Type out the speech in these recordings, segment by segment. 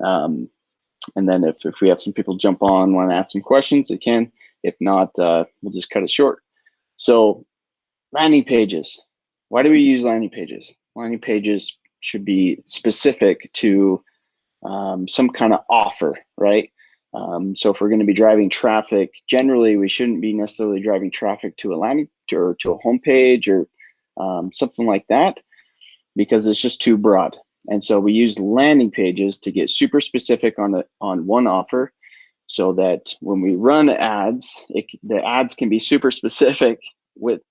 And then if we have some people jump on, want to ask some questions, they can. If not, we'll just cut it short. So landing pages. Why do we use landing pages? Landing pages should be specific to some kind of offer, right? So if we're going to be driving traffic, generally we shouldn't be necessarily driving traffic to a landing or to a homepage or something like that, because it's just too broad. And so we use landing pages to get super specific on one offer, so that when we run ads, the ads can be super specific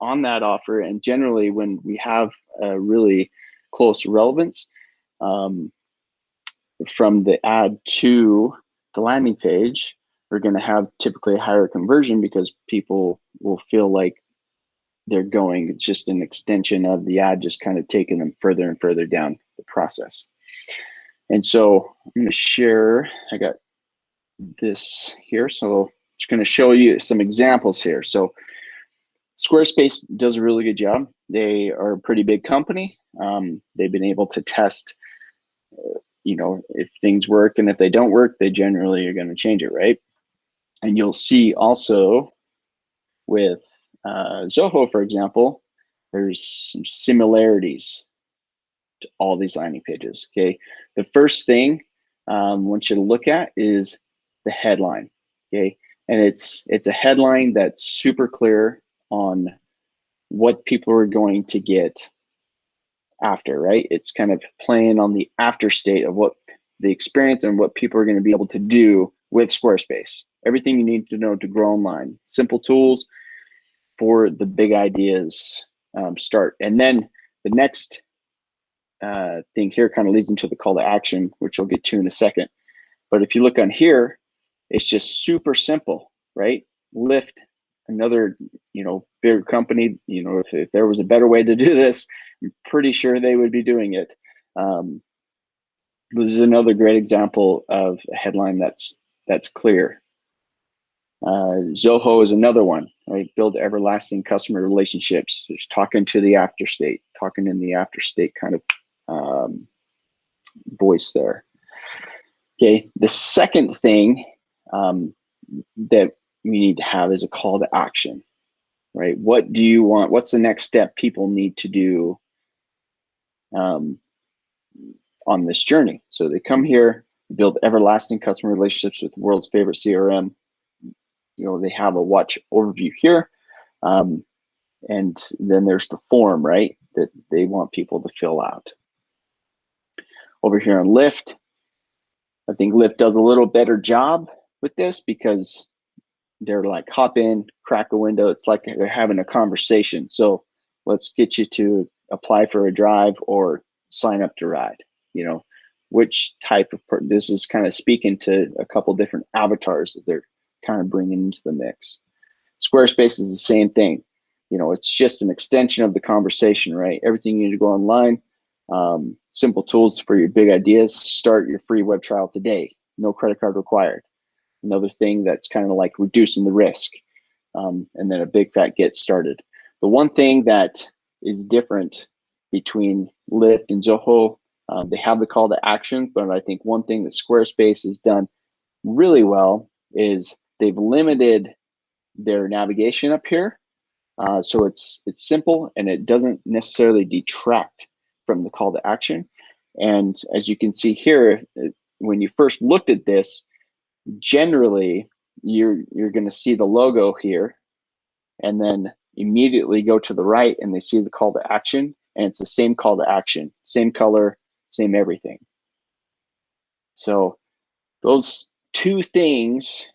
on that offer. And generally, when we have a really close relevance from the ad to the landing page, we're going to have typically a higher conversion, because people will feel like they're going, it's just an extension of the ad, just kind of taking them further and further down the process. And so I'm going to share, I got this here. So I'm just going to show you some examples here. So Squarespace does a really good job. They are a pretty big company. They've been able to test, if things work, and if they don't work, they generally are going to change it, right? And you'll see also with Zoho, for example, there's some similarities to all these landing pages. Okay, the first thing I want you to look at is the headline. Okay, and it's a headline that's super clear on what people are going to get after, right? It's kind of playing on the after state of what the experience and what people are going to be able to do with Squarespace. Everything you need to know to grow online. Simple tools for the big ideas start. And then the next thing here kind of leads into the call to action, which we'll get to in a second. But if you look on here, it's just super simple, right? Lyft, another, bigger company, if there was a better way to do this, I'm pretty sure they would be doing it. This is another great example of a headline that's clear. Zoho is another one, right? Build everlasting customer relationships. It's talking to the after state, talking in the after state kind of voice there. Okay, the second thing that we need to have is a call to action, right? What do you want? What's the next step people need to do on this journey? So they come here, build everlasting customer relationships with the world's favorite CRM. They have a watch overview here. And then there's the form, right, that they want people to fill out. Over here on Lyft, I think Lyft does a little better job with this, because they're like, hop in, crack a window. It's like they're having a conversation. So let's get you to apply for a drive or sign up to ride. Which type of this is kind of speaking to a couple different avatars that they're kind of bringing into the mix. Squarespace is the same thing. It's just an extension of the conversation, right? Everything you need to go online. Simple tools for your big ideas. Start your free web trial today. No credit card required. Another thing that's kind of like reducing the risk. And then a big fat get started. The one thing that is different between Lyft and Zoho, they have the call to action, but I think one thing that Squarespace has done really well is they've limited their navigation up here. So it's simple, and it doesn't necessarily detract from the call to action. And as you can see here, when you first looked at this, generally you're going to see the logo here, and then immediately go to the right and they see the call to action, and it's the same call to action, same color, same everything. So those two things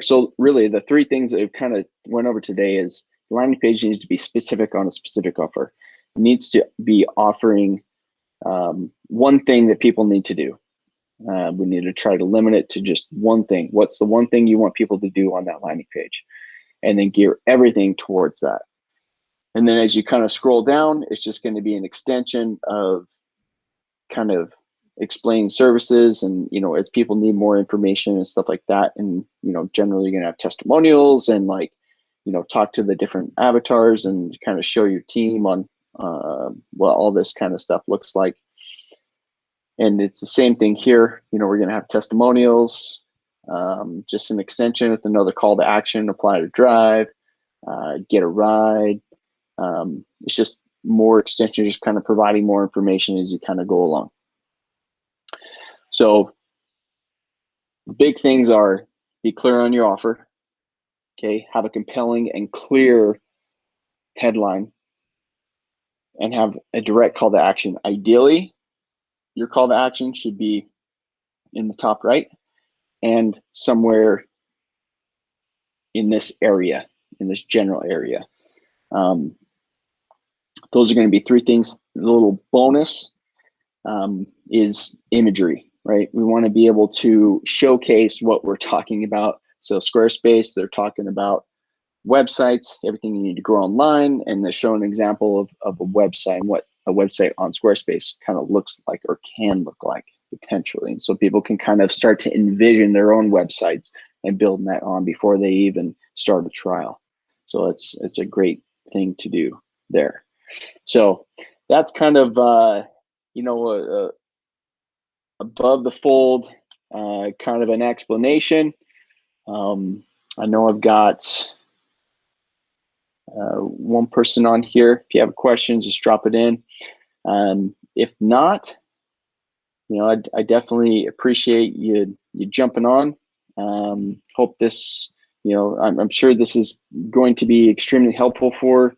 so really the three things that we've kind of went over today is the landing page needs to be specific on a specific offer. It needs to be offering one thing that people need to do. We need to try to limit it to just one thing. What's the one thing you want people to do on that landing page? And then gear everything towards that. And then as you kind of scroll down, it's just going to be an extension of kind of explaining services, and as people need more information and stuff like that, and generally you're going to have testimonials and talk to the different avatars and kind of show your team on what all this kind of stuff looks like. And it's the same thing here. You know, we're going to have testimonials, just an extension with another call to action, apply to drive, get a ride. It's just more extension, just kind of providing more information as you kind of go along. So the big things are be clear on your offer. Okay, have a compelling and clear headline and have a direct call to action. Ideally, your call to action should be in the top right and somewhere in this area, in this general area. Those are going to be three things. The little bonus is imagery, right? We want to be able to showcase what we're talking about. So Squarespace, they're talking about websites, everything you need to grow online, and they show an example of a website and what a website on Squarespace kind of looks like or can look like potentially. And so people can kind of start to envision their own websites and building that on before they even start a trial. So it's a great thing to do there. So that's kind of above the fold kind of an explanation. I know I've got one person on here. If you have questions, just drop it in. If not, you know, I definitely appreciate you jumping on. Hope this, you know, I'm sure this is going to be extremely helpful for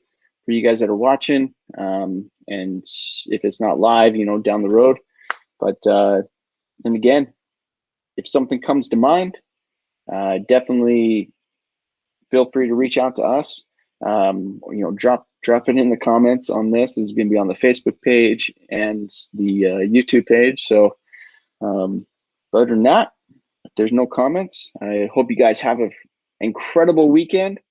you guys that are watching. And if it's not live, you know, down the road. But and again, if something comes to mind, definitely feel free to reach out to us. You know, drop it in the comments on this. This is going to be on the Facebook page and the YouTube page. So other than that, if there's no comments, I hope you guys have an incredible weekend.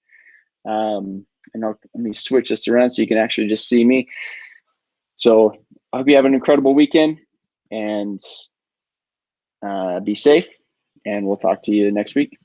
And let me switch this around so you can actually just see me. So I hope you have an incredible weekend and be safe, and we'll talk to you next week.